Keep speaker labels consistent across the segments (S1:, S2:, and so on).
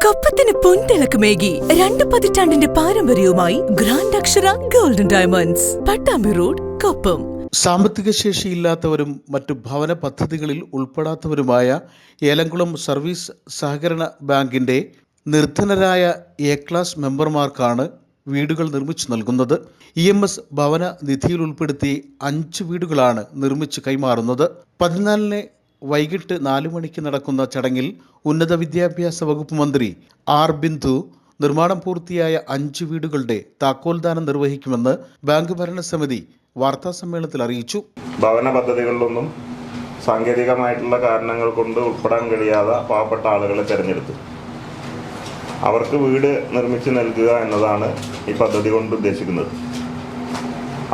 S1: കൊപ്പത്തിന് പൊൻതിളക്കമേകി 2 പതിറ്റാണ്ടിന്റെ പാരമ്പര്യവുമായി ഗ്രാൻഡ് അക്ഷര golden diamonds, Pattambi road, Koppam.
S2: സാമ്പത്തിക ശേഷിയില്ലാത്തവരും മറ്റു ഭവന പദ്ധതികളിൽ ഉൾപ്പെടാത്തവരുമായ ഏലംകുളം സർവീസ് സഹകരണ ബാങ്കിന്റെ നിർധനരായ എ ക്ലാസ് മെമ്പർമാർക്കാണ് വീടുകൾ നിർമ്മിച്ചു നൽകുന്നത്. EMS ഭവന നിധിയിൽ ഉൾപ്പെടുത്തി 5 വീടുകളാണ് നിർമ്മിച്ച് കൈമാറുന്നത്. 14-ന് വൈകിട്ട് 4 മണിക്ക് നടക്കുന്ന ചടങ്ങിൽ ഉന്നത വിദ്യാഭ്യാസ വകുപ്പ് മന്ത്രി ആർ ബിന്ദു നിർമ്മാണം പൂർത്തിയായ 5 വീടുകളുടെ താക്കോൽദാനം നിർവഹിക്കുമെന്ന് ബാങ്ക് ഭരണസമിതി വാർത്താസമ്മേളനത്തിൽ അറിയിച്ചു.
S3: ഭവന പദ്ധതികളിലൊന്നും സാങ്കേതികമായിട്ടുള്ള കാരണങ്ങൾ കൊണ്ട് ഉൾപ്പെടാൻ കഴിയാത്ത പാവപ്പെട്ട ആളുകളെ തിരഞ്ഞെടുത്തു അവർക്ക് വീട് നിർമ്മിച്ച് നൽകുക എന്നതാണ് ഈ പദ്ധതി കൊണ്ട് ഉദ്ദേശിക്കുന്നത്.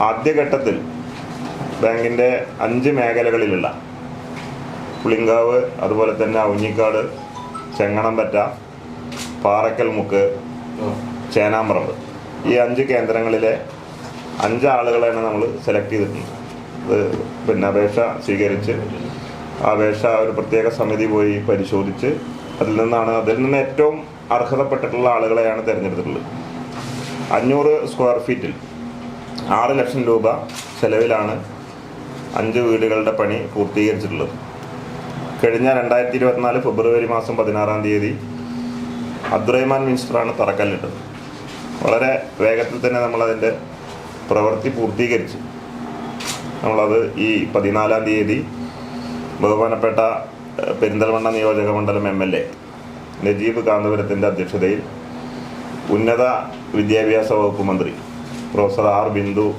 S3: ആദ്യഘട്ടത്തിൽ ബാങ്കിൻ്റെ 5 മേഖലകളിലുള്ള പുളിങ്കാവ്, അതുപോലെ തന്നെ ഔഞ്ഞിക്കാട്, ചെങ്ങണംപറ്റ, പാറക്കൽമുക്ക്, ചേനാമ്പ്രമ്പ്, ഈ 5 കേന്ദ്രങ്ങളിലെ 5 ആളുകളെയാണ് നമ്മൾ സെലക്ട് ചെയ്തിട്ടുണ്ട്. അത് അപേക്ഷ സ്വീകരിച്ച് അപേക്ഷ ഒരു പ്രത്യേക സമിതി പോയി പരിശോധിച്ച് അതിൽ നിന്ന് ഏറ്റവും അർഹതപ്പെട്ടിട്ടുള്ള ആളുകളെയാണ് തിരഞ്ഞെടുത്തിട്ടുള്ളത്. 500 സ്ക്വയർ ഫീറ്റിൽ 6 ലക്ഷം രൂപ ചെലവിലാണ് 5 വീടുകളുടെ പണി പൂർത്തീകരിച്ചിട്ടുള്ളത്. കഴിഞ്ഞ 2024 ഫെബ്രുവരി മാസം 16-ാം തീയതി അബ്ദുറഹ്മാൻ മിനിസ്റ്ററാണ് തറക്കല്ലിട്ടത്. വളരെ വേഗത്തിൽ തന്നെ നമ്മളതിൻ്റെ പ്രവൃത്തി പൂർത്തീകരിച്ചു. നമ്മളത് ഈ 14-ാം തീയതി ബഹുമാനപ്പെട്ട പെരിന്തൽമണ്ണ നിയോജക മണ്ഡലം MLA നജീബ് കാന്തപുരത്തിൻ്റെ അധ്യക്ഷതയിൽ ഉന്നത വിദ്യാഭ്യാസ വകുപ്പ് മന്ത്രി പ്രൊഫസർ ആർ ബിന്ദു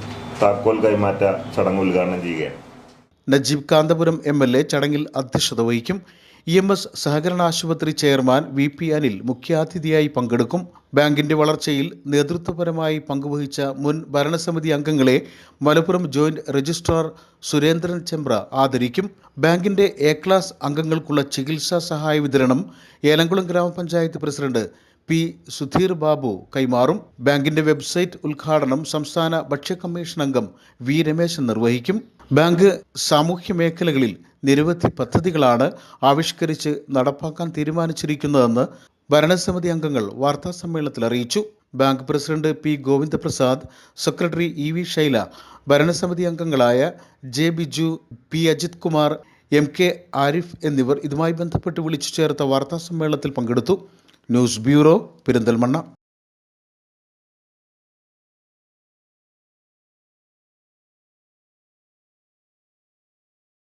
S3: താക്കോൽ കൈമാറ്റ ചടങ്ങ് ഉദ്ഘാടനം ചെയ്യുകയാണ്.
S2: നജീബ് കാന്തപുരം MLA ചടങ്ങിൽ അധ്യക്ഷത വഹിക്കും. EMS സഹകരണ ആശുപത്രി ചെയർമാൻ VP അനിൽ മുഖ്യാതിഥിയായി പങ്കെടുക്കും. ബാങ്കിന്റെ വളർച്ചയിൽ നേതൃത്വപരമായി പങ്കുവഹിച്ച മുൻ ഭരണസമിതി അംഗങ്ങളെ മലപ്പുറം ജോയിന്റ് രജിസ്ട്രാർ സുരേന്ദ്രൻ ചെമ്പ്ര ആദരിക്കും. ബാങ്കിന്റെ A ക്ലാസ് അംഗങ്ങൾക്കുള്ള ചികിത്സാ സഹായ വിതരണം ഏലംകുളം ഗ്രാമപഞ്ചായത്ത് പ്രസിഡന്റ് P സുധീർ ബാബു കൈമാറും. ബാങ്കിന്റെ വെബ്സൈറ്റ് ഉദ്ഘാടനം സംസ്ഥാന ഭക്ഷ്യ കമ്മീഷൻ അംഗം V രമേശൻ നിർവഹിക്കും. ബാങ്ക് സാമൂഹ്യ മേഖലകളിൽ നിരവധി പദ്ധതികളാണ് ആവിഷ്കരിച്ച് നടപ്പാക്കാൻ തീരുമാനിച്ചിരിക്കുന്നതെന്ന് ഭരണസമിതി അംഗങ്ങൾ വാർത്താസമ്മേളനത്തിൽ അറിയിച്ചു. Bank president P Govindaprasad, secretary EV Shaila, ഭരണസമിതി അംഗങ്ങളായ J Biju, P Ajith Kumar, MK Arif എന്നിവർ ഇതുമായി ബന്ധപ്പെട്ട് വിളിച്ചു ചേർത്ത വാർത്താസമ്മേളനത്തിൽ പങ്കെടുത്തു. News bureau, Perinthalmanna.